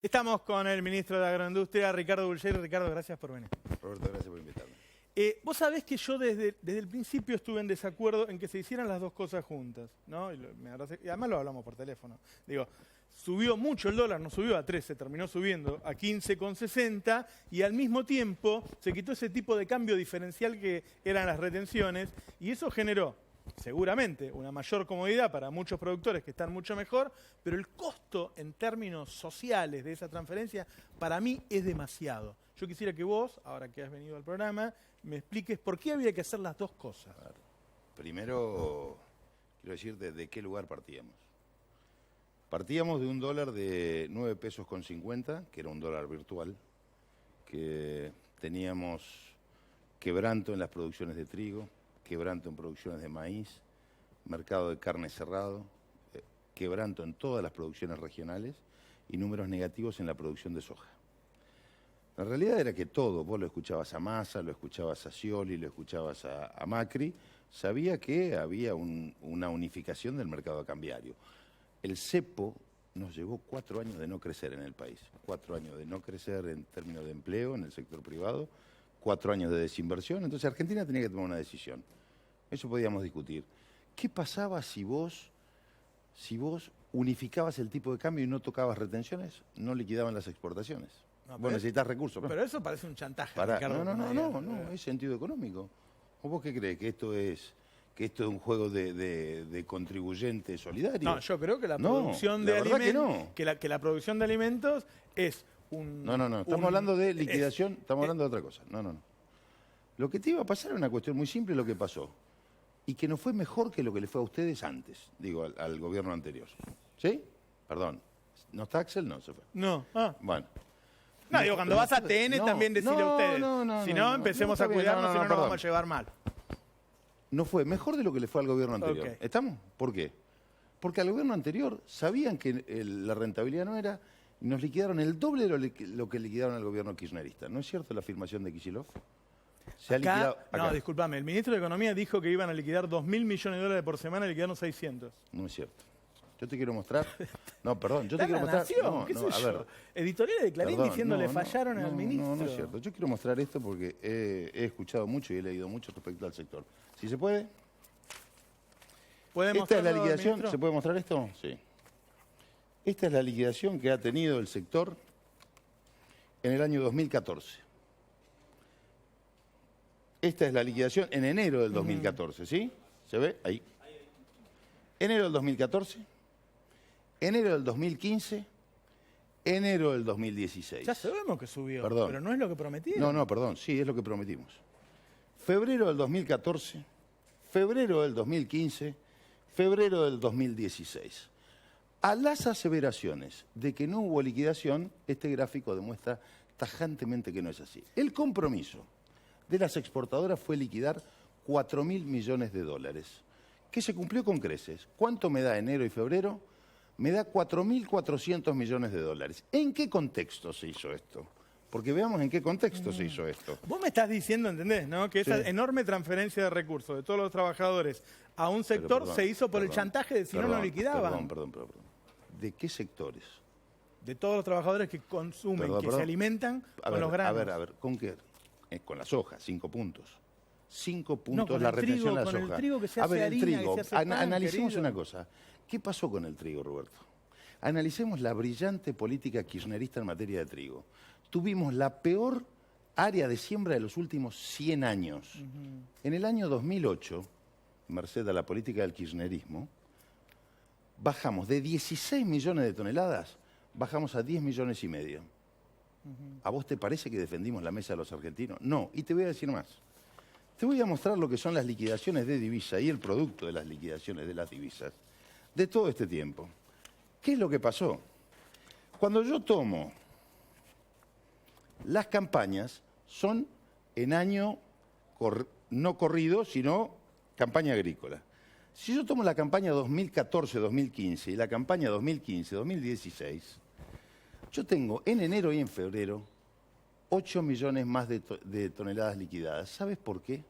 Estamos con el ministro de Agroindustria, Ricardo Bullrich. Ricardo, gracias por venir. Roberto, gracias por invitarme. Vos sabés que yo desde el principio estuve en desacuerdo en que se hicieran las dos cosas juntas, ¿no? Y además lo hablamos por teléfono. Digo, subió mucho el dólar, no subió a 13, terminó subiendo a 15,60 y al mismo tiempo se quitó ese tipo de cambio diferencial que eran las retenciones y eso generó seguramente una mayor comodidad para muchos productores que están mucho mejor, pero el costo en términos sociales de esa transferencia para mí es demasiado. Yo quisiera que vos, ahora que has venido al programa, me expliques por qué había que hacer las dos cosas. Primero, quiero decir de qué lugar partíamos. Partíamos de un dólar de 9 pesos con 50, que era un dólar virtual, que teníamos quebranto en las producciones de trigo, quebranto en producciones de maíz, mercado de carne cerrado, quebranto en todas las producciones regionales y números negativos en la producción de soja. La realidad era que todo, vos lo escuchabas a Massa, lo escuchabas a Scioli, lo escuchabas a Macri, sabía que había una unificación del mercado cambiario. El cepo nos llevó 4 años de no crecer en el país, 4 años de no crecer en términos de empleo en el sector privado, 4 años de desinversión, entonces Argentina tenía que tomar una decisión. Eso podíamos discutir. ¿Qué pasaba si vos unificabas el tipo de cambio y no tocabas retenciones? No liquidaban las exportaciones. No, vos necesitas recursos. Pero eso parece un chantaje, Ricardo. No, es sentido económico. ¿O vos qué crees? ¿Que esto es un juego de contribuyente solidario? No, yo creo que la producción de alimentos, que la producción de alimentos es un... No, estamos hablando de liquidación, estamos hablando de otra cosa. No. Lo que te iba a pasar era una cuestión muy simple, lo que pasó. Y que no fue mejor que lo que le fue a ustedes antes, digo, al gobierno anterior. ¿Sí? Perdón. ¿No está Axel? No, se fue. No. Bueno. No, digo, cuando vas a TN también decirle a ustedes. Si no, empecemos a cuidarnos, si no nos vamos a llevar mal. No fue mejor de lo que le fue al gobierno anterior. Okay. ¿Estamos? ¿Por qué? Porque al gobierno anterior sabían que la rentabilidad no era y nos liquidaron el doble de lo que liquidaron al gobierno kirchnerista. ¿No es cierto la afirmación de Kicillof? Se ha liquidado acá. No, discúlpame, el ministro de Economía dijo que iban a liquidar 2.000 millones de dólares por semana y liquidaron 600. No es cierto. Yo te quiero mostrar. No, perdón, yo te Está quiero La mostrar. Nación, a ver. Editoriales de Clarín diciéndole fallaron al ministro. No es cierto. Yo quiero mostrar esto porque he escuchado mucho y he leído mucho respecto al sector. Si se puede. Esta es la liquidación. ¿Se puede mostrar esto? Sí. Esta es la liquidación que ha tenido el sector en el año 2014. Esta es la liquidación en enero del 2014, ¿sí? ¿Se ve? Ahí. Enero del 2014, enero del 2015, enero del 2016. Ya sabemos que subió, perdón. Pero no es lo que prometieron. No, perdón, sí, es lo que prometimos. Febrero del 2014, febrero del 2015, febrero del 2016. A las aseveraciones de que no hubo liquidación, este gráfico demuestra tajantemente que no es así. El compromiso de las exportadoras fue liquidar 4.000 millones de dólares, que se cumplió con creces. ¿Cuánto me da enero y febrero? Me da 4.400 millones de dólares. ¿En qué contexto se hizo esto? Porque veamos en qué contexto se hizo esto. Vos me estás diciendo, ¿entendés? ¿No? Que esa enorme transferencia de recursos de todos los trabajadores a un sector se hizo por el chantaje de si no lo liquidaban. Perdón. ¿De qué sectores? De todos los trabajadores que consumen, se alimentan con los granos. A ver, ¿con qué? Con la soja, 5 puntos. 5 puntos la retención de la soja. Con el trigo que se hace harina, trigo. que se hace pan, analicemos una cosa. ¿Qué pasó con el trigo, Roberto? Analicemos la brillante política kirchnerista en materia de trigo. Tuvimos la peor área de siembra de los últimos 100 años. En el año 2008, merced a la política del kirchnerismo, bajamos de 16 millones de toneladas, bajamos a 10 millones y medio. ¿A vos te parece que defendimos la mesa de los argentinos? No, y te voy a decir más. Te voy a mostrar lo que son las liquidaciones de divisa y el producto de las liquidaciones de las divisas de todo este tiempo. ¿Qué es lo que pasó? Cuando yo tomo las campañas, son en año no corrido, sino campaña agrícola. Si yo tomo la campaña 2014-2015 y la campaña 2015-2016, yo tengo en enero y en febrero 8 millones más de toneladas liquidadas. ¿Sabes por qué?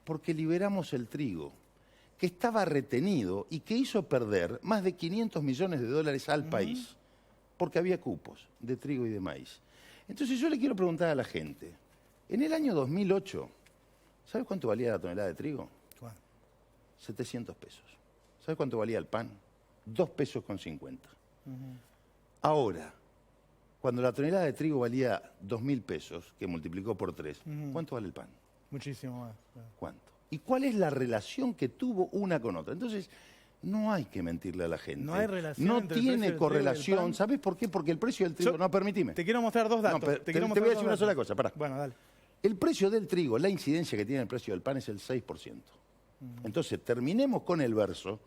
Porque liberamos el trigo, que estaba retenido y que hizo perder más de 500 millones de dólares al país. porque había cupos de trigo y de maíz. Entonces yo le quiero preguntar a la gente, en el año 2008, ¿sabes cuánto valía la tonelada de trigo? ¿Cuánto? 700 pesos. ¿Sabes cuánto valía el pan? 2 pesos con 50. Ahora, cuando la tonelada de trigo valía 2.000 pesos, que multiplicó por 3, ¿cuánto vale el pan? Muchísimo más. Claro. ¿Cuánto? ¿Y cuál es la relación que tuvo una con otra? Entonces, no hay que mentirle a la gente. No hay relación No entre el precio tiene del correlación. trigo y el pan. ¿Sabes por qué? Porque el precio del trigo... No, permitime. Te quiero mostrar dos datos. No, te quiero voy mostrar a decir dos una datos. sola cosa, pará. Bueno, dale. El precio del trigo, la incidencia que tiene el precio del pan es el 6%. Entonces, terminemos con el verso.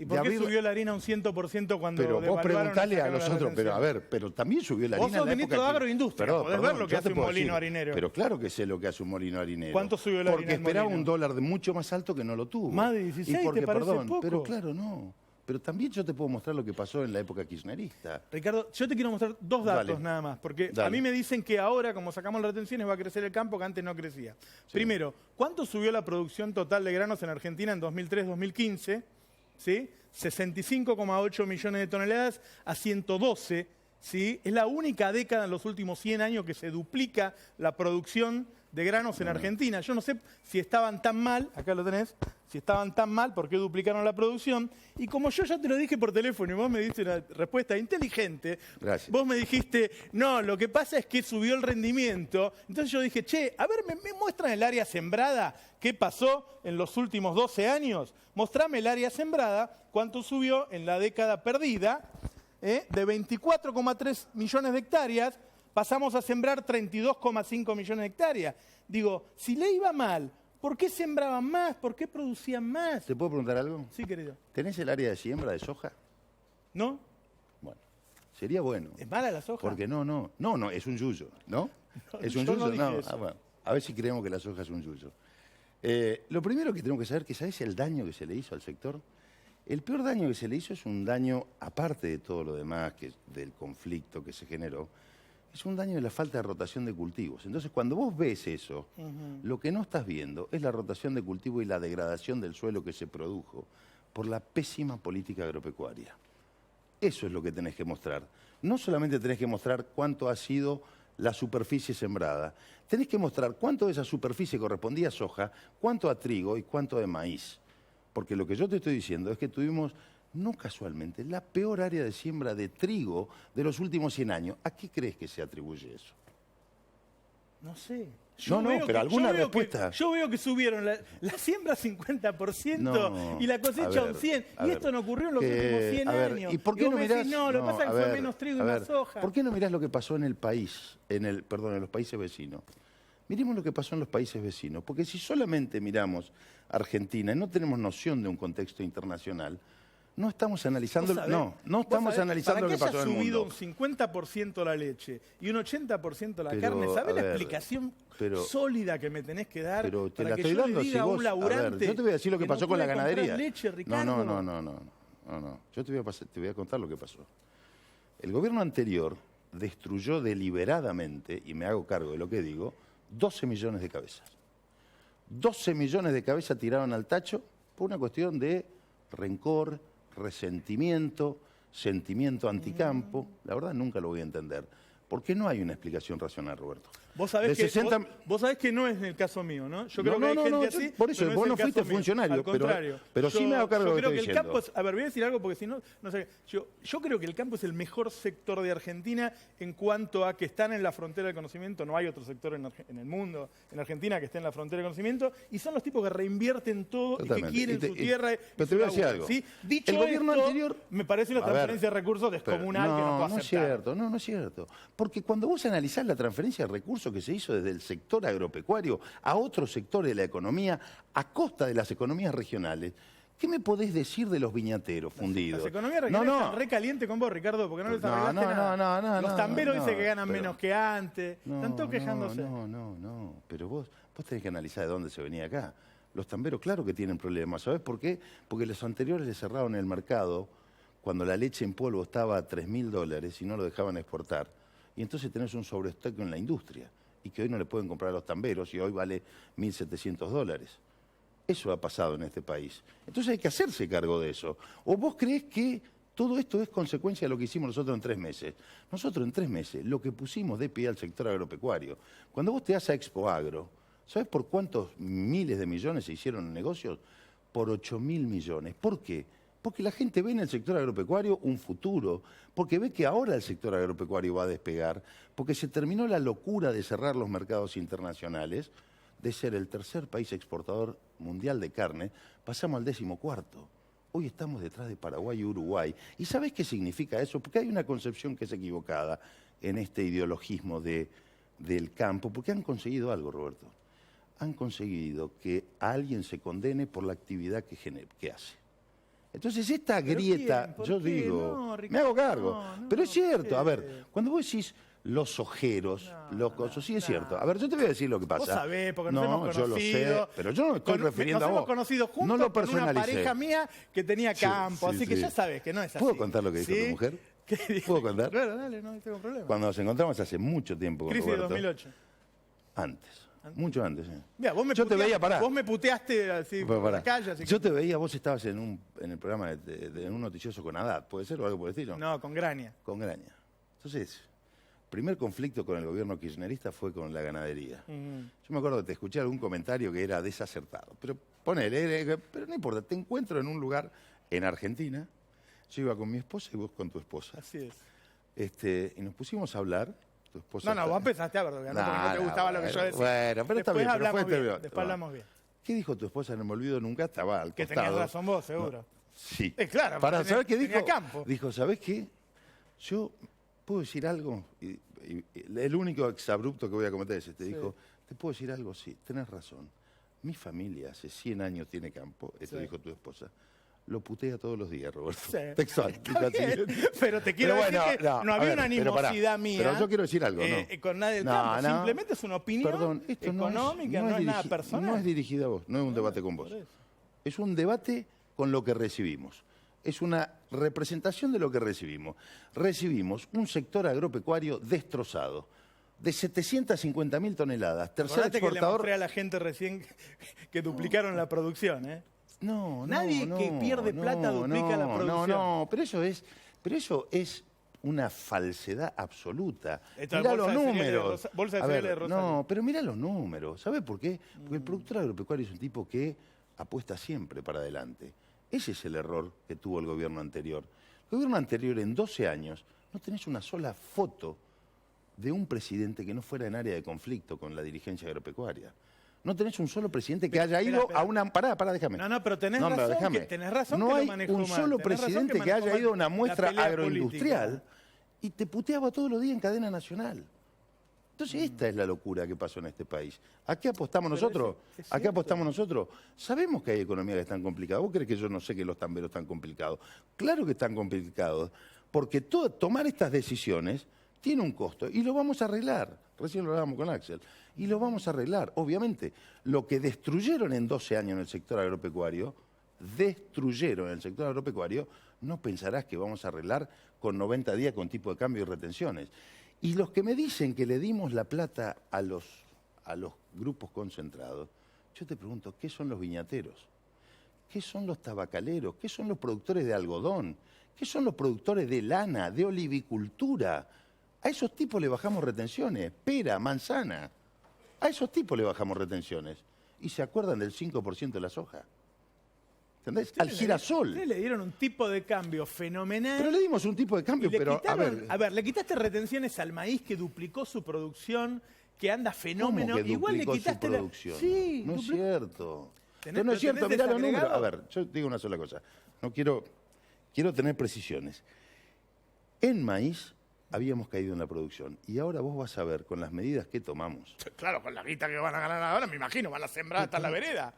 ¿Y por qué subió la harina un 100% cuando Pero vos devaluaron y preguntale a sacaron los la otros, pero a retención? ver, pero también subió la Vos harina sos en la ministro época de que- Agroindustria, Perdón, podés ver lo que yo hace te un puedo molino decir, harinero. Pero claro que sé lo que hace un molino harinero. ¿Cuánto subió la Porque harina del esperaba molino? un dólar de mucho más alto que no lo tuvo. Más de 16, Y porque, ¿te parece perdón, poco? pero claro, no. Pero también yo te puedo mostrar lo que pasó en la época kirchnerista. Ricardo, yo te quiero mostrar dos datos Dale. nada más, porque Dale. a mí me dicen que ahora, como sacamos las retenciones, va a crecer el campo que antes no crecía. Primero, ¿cuánto subió la producción total de granos en Argentina en 2003-2015? ¿Sí? 65,8 millones de toneladas a 112. ¿Sí? Es la única década en los últimos 100 años que se duplica la producción de granos en Argentina. Yo no sé si estaban tan mal, acá lo tenés, si estaban tan mal, por qué duplicaron la producción. Y como yo ya te lo dije por teléfono y vos me diste una respuesta inteligente, Gracias. vos me dijiste, no, lo que pasa es que subió el rendimiento. Entonces yo dije, che, a ver, ¿me muestran el área sembrada? ¿Qué pasó en los últimos 12 años? Mostrame el área sembrada, cuánto subió en la década perdida, de 24,3 millones de hectáreas, pasamos a sembrar 32,5 millones de hectáreas. Digo, si le iba mal, ¿por qué sembraban más? ¿Por qué producían más? ¿Te puedo preguntar algo? Sí, querido. ¿Tenés el área de siembra de soja? ¿No? Bueno, sería bueno. ¿Es mala la soja? Porque no, es un yuyo, ¿no? ¿Es un yo yuyo? no dije eso. Ah, bueno, a ver si creemos que la soja es un yuyo. Lo primero que tenemos que saber, que ¿sabes el daño que se le hizo al sector? El peor daño que se le hizo es un daño, aparte de todo lo demás, del conflicto que se generó, es un daño de la falta de rotación de cultivos. Entonces, cuando vos ves eso, lo que no estás viendo es la rotación de cultivo y la degradación del suelo que se produjo por la pésima política agropecuaria. Eso es lo que tenés que mostrar. No solamente tenés que mostrar cuánto ha sido la superficie sembrada, tenés que mostrar cuánto de esa superficie correspondía a soja, cuánto a trigo y cuánto de maíz. Porque lo que yo te estoy diciendo es que tuvimos, no casualmente, la peor área de siembra de trigo de los últimos 100 años. ¿A qué crees que se atribuye eso? No sé. No, pero alguna respuesta. Yo veo que subieron la siembra 50% y la cosecha un 100%. Y esto no ocurrió en los últimos 100 años. ¿Y por qué vos no me mirás? decís, no, lo que pasa es que fue menos trigo y más soja. ¿Por qué no mirás lo que pasó en el país, en los países vecinos? Miremos lo que pasó en los países vecinos, porque si solamente miramos Argentina y no tenemos noción de un contexto internacional, no estamos analizando, no estamos analizando lo que pasó en el mundo. Para que haya subido un 50% la leche y un 80% la Pero, carne, ¿sabés la a ver, explicación pero- sólida que me tenés que dar Pero te para la que estoy yo dando le diga si a vos, un laburante yo te voy a decir lo que no pasó con la puede comprar ganadería. leche, Ricardo? No. Yo te voy a contar lo que pasó. El gobierno anterior destruyó deliberadamente, y me hago cargo de lo que digo, 12 millones de cabezas. 12 millones de cabezas tiraron al tacho por una cuestión de rencor, resentimiento, sentimiento anticampo. La verdad nunca lo voy a entender. Porque no hay una explicación racional, Roberto. Vos sabés, De que, 60 vos sabés que no es en el caso mío, ¿no? Yo creo No, que hay no, gente no, así. por eso, pero vos es no el caso fuiste mío. funcionario, Al pero- contrario. pero sí me hago cargo de lo que creo estoy que el campo diciendo. es, a ver, voy a decir algo porque si no, no sé. Yo creo que el campo es el mejor sector de Argentina en cuanto a que están en la frontera del conocimiento. No hay otro sector en el mundo, en Argentina, que esté en la frontera del conocimiento. Y son los tipos que reinvierten todo Totalmente. y que quieren su tierra. Pero te voy a decir algo. ¿sí? Dicho El gobierno esto, anterior... me parece una A ver, transferencia de recursos descomunal que no puedo no es aceptar. cierto, no es cierto. Porque cuando vos analizás la transferencia de recursos que se hizo desde el sector agropecuario a otros sectores de la economía, a costa de las economías regionales, ¿qué me podés decir de los viñateros fundidos? Las economías regionales están re caliente con vos, Ricardo, porque no les arreglaste nada. Los tamberos dicen que ganan menos que antes. Están todos quejándose. No. Pero vos tenés que analizar de dónde se venía acá. Los tamberos, claro que tienen problemas. ¿Sabés por qué? Porque los anteriores les cerraron el mercado cuando la leche en polvo estaba a $3.000 y no lo dejaban exportar. Y entonces tenés un sobrestock en la industria y que hoy no le pueden comprar a los tamberos y hoy vale $1.700. Eso ha pasado en este país. Entonces hay que hacerse cargo de eso. ¿O vos creés que Todo esto es consecuencia de lo que hicimos nosotros en 3 meses. Nosotros en 3 meses lo que pusimos de pie al sector agropecuario. Cuando vos te vas a Expo Agro, ¿sabes por cuántos miles de millones se hicieron en negocios? Por 8.000 millones. ¿Por qué? Porque la gente ve en el sector agropecuario un futuro, porque ve que ahora el sector agropecuario va a despegar, porque se terminó la locura de cerrar los mercados internacionales, de ser el tercer país exportador mundial de carne, pasamos al 14º. Hoy estamos detrás de Paraguay y Uruguay. ¿Y sabés qué significa eso? Porque hay una concepción que es equivocada en este ideologismo del campo, porque han conseguido algo, Roberto. Han conseguido que a alguien se condene por la actividad que hace. Entonces esta grieta, yo digo, No, me hago cargo, no, pero es cierto, ¿por qué? a ver, cuando vos decís los ojeros, los cosos, sí es cierto. A ver, yo te voy a decir lo que pasa. Vos sabés, porque nos hemos yo conocido. lo sé, pero yo no me estoy refiriendo a vos. Nos hemos conocido juntos no lo con una personalicé. pareja mía que tenía campo, Sí, así que sí. ya sabes que no es así. ¿Puedo contar lo que dijo tu mujer? ¿Qué dijo? ¿Puedo contar? Claro, dale, no tengo problema. Cuando nos encontramos hace mucho tiempo con Crisis de Roberto. 2008. Antes, mucho antes. Mira, vos me Yo te puteaste- veía, pará. Vos me puteaste así Pero por pará. la calle, así que... Yo te veía, vos estabas en el programa de un noticioso con Haddad, ¿puede ser o algo por el estilo? No, con Graña. Con Graña. Entonces, primer conflicto con el gobierno kirchnerista fue con la ganadería. Yo me acuerdo que te escuché algún comentario que era desacertado, pero ponele, pero no importa, te encuentro en un lugar en Argentina, yo iba con mi esposa y vos con tu esposa. Así es. Y nos pusimos a hablar, tu esposa... No, vos empezaste a verlo, no porque no te gustaba lo que yo decía. Bueno, pero está Después bien, pero hablamos fue bien, después hablamos bien. ¿Qué dijo tu esposa? No me olvido nunca, estaba al Que costado. tenías razón vos, seguro. Sí. Claro, Para porque saber qué tenía dijo. campo. Dijo, ¿sabés qué? Yo puedo decir algo. Y el único exabrupto que voy a cometer es este. Dijo, ¿te puedo decir algo? Sí, tenés razón. Mi familia hace 100 años tiene campo. Esto dijo tu esposa. Lo putea todos los días, Roberto. Sí. Textual. Está bien, pero te quiero decir que no a había ver, una pero pará, animosidad mía. Pero yo quiero decir algo, ¿no? Con nadie del No, campo. no. Simplemente es una opinión Perdón, esto económica, no es nada personal. No es dirigida a vos, no es un debate con vos. por eso. Es un debate con lo que recibimos. Es una representación de lo que recibimos. Recibimos un sector agropecuario destrozado, de 750.000 toneladas. Tercer Acordate que le exportador... mostré a la gente recién que duplicaron la producción, ¿eh? No, Nadie que pierde plata duplica la producción. No, pero eso es una falsedad absoluta. Esto es Mirá bolsa los de cereales de números. Rosa- bolsa de A ver, cereales de Rosario. no, pero mirá los números. ¿Sabes por qué? Porque el productor agropecuario es un tipo que apuesta siempre para adelante. Ese es el error que tuvo el gobierno anterior. El gobierno anterior, en 12 años, no tenés una sola foto de un presidente que no fuera en área de conflicto con la dirigencia agropecuaria. No tenés un solo presidente que haya ido espera. a una... Pará, déjame. No, pero tenés No, razón déjame. que- tenés razón no que lo hay manejó un mal, solo tenés razón presidente que que manejó haya mal ido a una la muestra pelea agroindustrial política. y te puteaba todos los días en cadena nacional. Entonces esta es la locura que pasó en este país. ¿A qué apostamos nosotros? es ¿A qué cierto. apostamos nosotros? Sabemos que hay economías que están complicadas. ¿Vos crees que yo no sé que los tamberos están complicados? Claro que están complicados, porque tomar estas decisiones tiene un costo y lo vamos a arreglar. Recién lo hablábamos con Axel. Y lo vamos a arreglar, obviamente. Lo que destruyeron en 12 años en el sector agropecuario, no pensarás que vamos a arreglar con 90 días con tipo de cambio y retenciones. Y los que me dicen que le dimos la plata a los grupos concentrados, yo te pregunto, ¿qué son los viñateros? ¿Qué son los tabacaleros? ¿Qué son los productores de algodón? ¿Qué son los productores de lana, de olivicultura? A esos tipos le bajamos retenciones, pera, manzana. A esos tipos le bajamos retenciones. Y se acuerdan del 5% de la soja. ¿Entendés? Al girasol. Ustedes le dieron un tipo de cambio fenomenal. Pero le dimos un tipo de y cambio, le pero quitaron, le quitaste retenciones al maíz que duplicó su producción, que anda fenómeno. ¿Cómo que Igual le duplicó su quitaste producción? Sí, no es duplicó. cierto. Tenés- No es pero cierto, tenés mirá los números. desagregado. A ver, yo digo una sola cosa. No quiero tener precisiones. En maíz habíamos caído en la producción y ahora vos vas a ver con las medidas que tomamos. Claro, con la guita que van a ganar ahora, me imagino, van a sembrar hasta la vereda.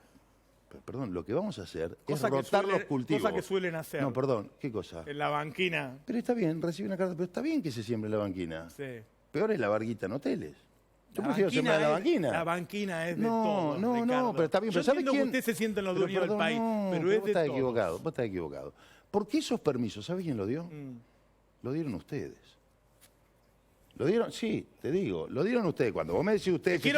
Perdón, lo que vamos a hacer Cosa es que rotar suele- los cultivos. cosa que suelen hacer. No, perdón, ¿qué cosa? En la banquina. Pero está bien, recibe una carta, pero está bien que se siembre la banquina. Sí. Peor es la barguita en hoteles. Yo La prefiero banquina sembrar la es- banquina. La banquina es de No, todo. no, Ricardo. pero está bien. Yo Pero ¿sabe entiendo quién? que ustedes se sienten los Pero dueños perdón, del país, no, pero vos es de estás todos. equivocado, vos estás equivocado. Porque esos permisos, ¿sabes quién lo dio? Lo dieron ustedes. Lo dieron, sí, te digo, lo dieron ustedes. Cuando vos me decís ustedes... Te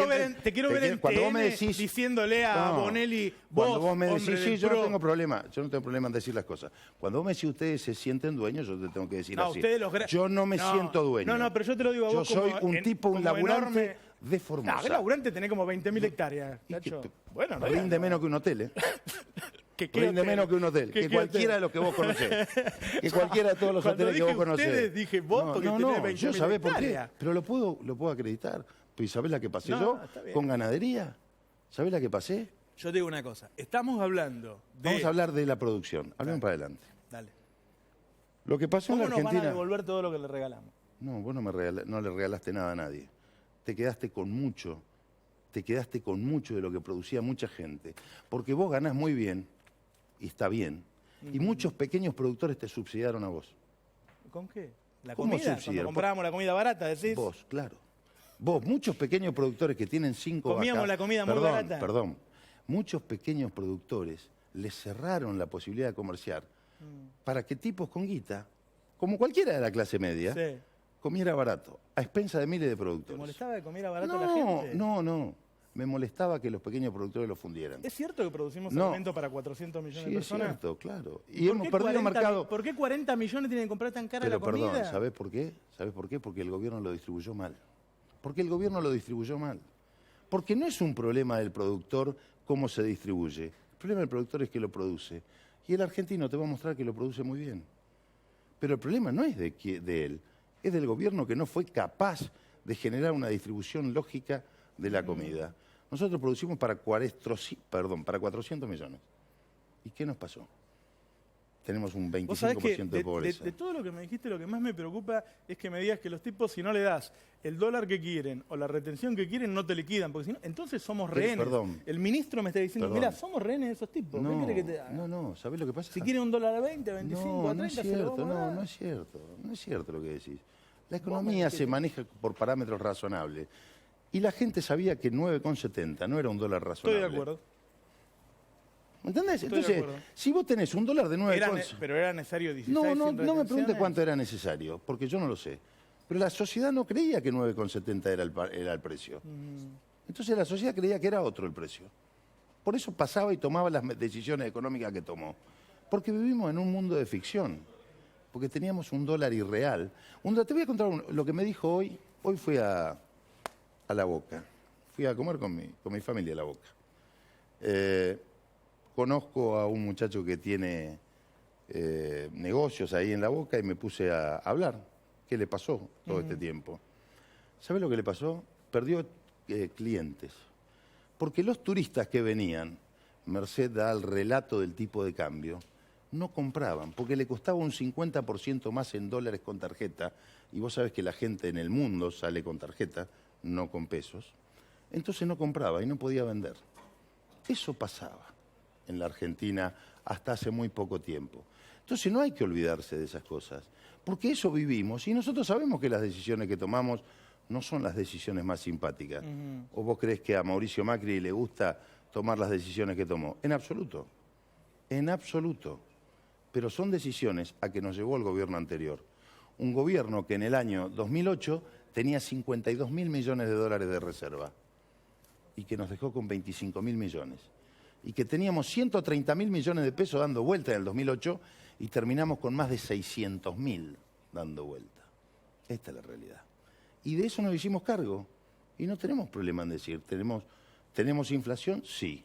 quiero ver en cuando vos me TN decís, diciéndole a no, Bonelli, cuando vos me hombre decís, sí, del yo no PRO. tengo problema en decir las cosas. Cuando vos me decís ustedes se sienten dueños, yo te tengo que decir No, así. ustedes los Yo no me siento dueño. No, pero yo te lo digo a vos Yo soy como un tipo, un como laburante enorme. de Formosa. No, el laburante tenés como 20.000 hectáreas, Y que Nacho. Bueno, no rinde digas, menos que un hotel, ¿eh? ¿Qué Rinde hotel? menos que un hotel. Que ¿Qué cualquiera hotel? de los que vos conocés. Que cualquiera de todos los Cuando hoteles que vos dije conocés. ustedes, dije vos porque tenés 20.000 yo sabés por qué. hectáreas. Pero lo puedo acreditar. Pues ¿sabés la que pasé No, yo está bien. con ganadería? ¿Sabés la que pasé? Yo te digo una cosa. Estamos hablando de... Vamos a hablar de la producción. Hablemos para adelante. Dale. Lo que pasó en ¿Cómo la nos van a Argentina... devolver todo lo que le regalamos? No, vos no le regalaste nada a nadie. Te quedaste con mucho. Te quedaste con mucho de lo que producía mucha gente. Porque vos ganás muy bien, y está bien, y muchos pequeños productores te subsidiaron a vos. ¿Con qué? ¿La ¿Cómo comida? subsidiar? Cuando comprábamos la comida barata, decís. Vos, claro. Vos, muchos pequeños productores que tienen 5 Comíamos vacas... la comida muy barata. Perdón. Muchos pequeños productores les cerraron la posibilidad de comerciar para que tipos con guita, como cualquiera de la clase media, Sí. comiera barato, a expensa de miles de ¿Te productores. molestaba que comiera barato la No, gente? no. Me molestaba que los pequeños productores lo fundieran. ¿Es cierto que producimos No. alimentos para 400 millones Sí, de es personas? cierto, claro. ¿Y Y por hemos qué perdido 40 mercado. ¿Por qué 40 millones tienen que comprar tan cara Pero la comida? perdón, ¿sabés por qué? ¿Sabés por qué? Porque el gobierno lo distribuyó mal. Porque el gobierno lo distribuyó mal. Porque no es un problema del productor cómo se distribuye. El problema del productor es que lo produce. Y el argentino te va a mostrar que lo produce muy bien. Pero el problema no es de él, es del gobierno que no fue capaz de generar una distribución lógica de la comida. Nosotros producimos para 400 millones. ¿Y qué nos pasó? Tenemos un Vos sabés que 25% de pobreza. de todo lo que me dijiste, lo que más me preocupa es que me digas que los tipos, si no le das el dólar que quieren o la retención que quieren, no te liquidan. Porque si no, entonces somos rehenes. Perdón. El ministro me está diciendo, Perdón. mira, somos rehenes de esos tipos. ¿Qué quiere que te haga? No, ¿sabés lo que pasa? Si quieren un dólar a 20, a 25, a 30, no es se lo cierto, vamos a dar. no es cierto. No es cierto lo que decís. La economía se maneja por parámetros razonables. Y la gente sabía que 9,70 no era un dólar razonable. Estoy de acuerdo. ¿Me entendés? Estoy de Entonces, acuerdo. si vos tenés un dólar de 9,70... Pero era necesario 16 No sin me pregunte retenciones. cuánto era necesario, porque yo no lo sé. Pero la sociedad no creía que 9,70 era el precio. Entonces la sociedad creía que era otro el precio. Por eso pasaba y tomaba las decisiones económicas que tomó. Porque vivimos en un mundo de ficción. Porque teníamos un dólar irreal. Te voy a contar lo que me dijo hoy. Hoy fui a La Boca. Fui a comer con mi familia a La Boca. Conozco a un muchacho que tiene negocios ahí en La Boca y me puse a hablar. ¿Qué le pasó todo este tiempo? ¿Sabes lo que le pasó? Perdió clientes. Porque los turistas que venían, merced al relato del tipo de cambio, no compraban, porque le costaba un 50% más en dólares con tarjeta, y vos sabés que la gente en el mundo sale con tarjeta, no con pesos, entonces no compraba y no podía vender. Eso pasaba en la Argentina hasta hace muy poco tiempo. Entonces no hay que olvidarse de esas cosas, porque eso vivimos y nosotros sabemos que las decisiones que tomamos no son las decisiones más simpáticas. ¿O vos crees que a Mauricio Macri le gusta tomar las decisiones que tomó? En absoluto. En absoluto. Pero son decisiones a que nos llevó el gobierno anterior. Un gobierno que en el año 2008 tenía 52.000 millones de dólares de reserva y que nos dejó con 25.000 millones. Y que teníamos 130.000 millones de pesos dando vuelta en el 2008 y terminamos con más de 600.000 dando vuelta. Esta es la realidad. Y de eso nos hicimos cargo. Y no tenemos problema en decir, ¿tenemos inflación? Sí.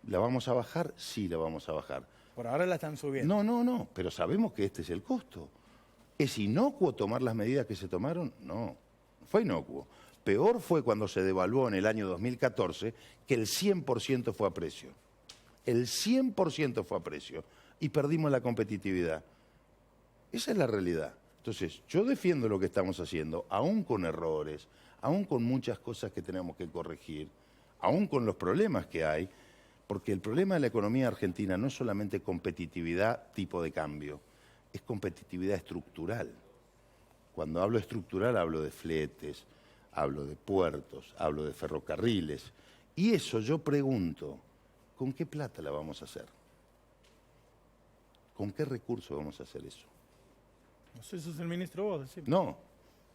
¿La vamos a bajar? Sí, la vamos a bajar. Por ahora la están subiendo. No, pero sabemos que este es el costo. ¿Es inocuo tomar las medidas que se tomaron? No, fue inocuo. Peor fue cuando se devaluó en el año 2014, que el 100% fue a precio. El 100% fue a precio. Y perdimos la competitividad. Esa es la realidad. Entonces, yo defiendo lo que estamos haciendo, aún con errores, aún con muchas cosas que tenemos que corregir, aún con los problemas que hay, porque el problema de la economía argentina no es solamente competitividad tipo de cambio, es competitividad estructural. Cuando hablo estructural hablo de fletes, hablo de puertos, hablo de ferrocarriles. Y eso yo pregunto, ¿con qué plata la vamos a hacer? ¿Con qué recursos vamos a hacer eso? No sé, sos el ministro vos, decime. No,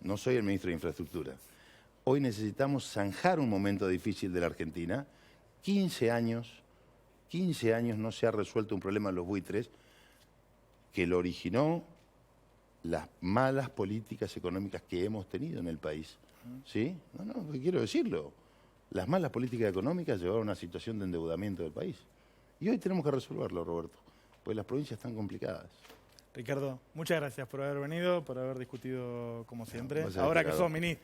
no soy el ministro de Infraestructura. Hoy necesitamos zanjar un momento difícil de la Argentina. 15 años no se ha resuelto un problema de los buitres que lo originó las malas políticas económicas que hemos tenido en el país. ¿Sí? No, quiero decirlo. Las malas políticas económicas llevaron a una situación de endeudamiento del país. Y hoy tenemos que resolverlo, Roberto, porque las provincias están complicadas. Ricardo, muchas gracias por haber venido, por haber discutido como siempre. Gracias, Ahora que Ricardo. sos ministro.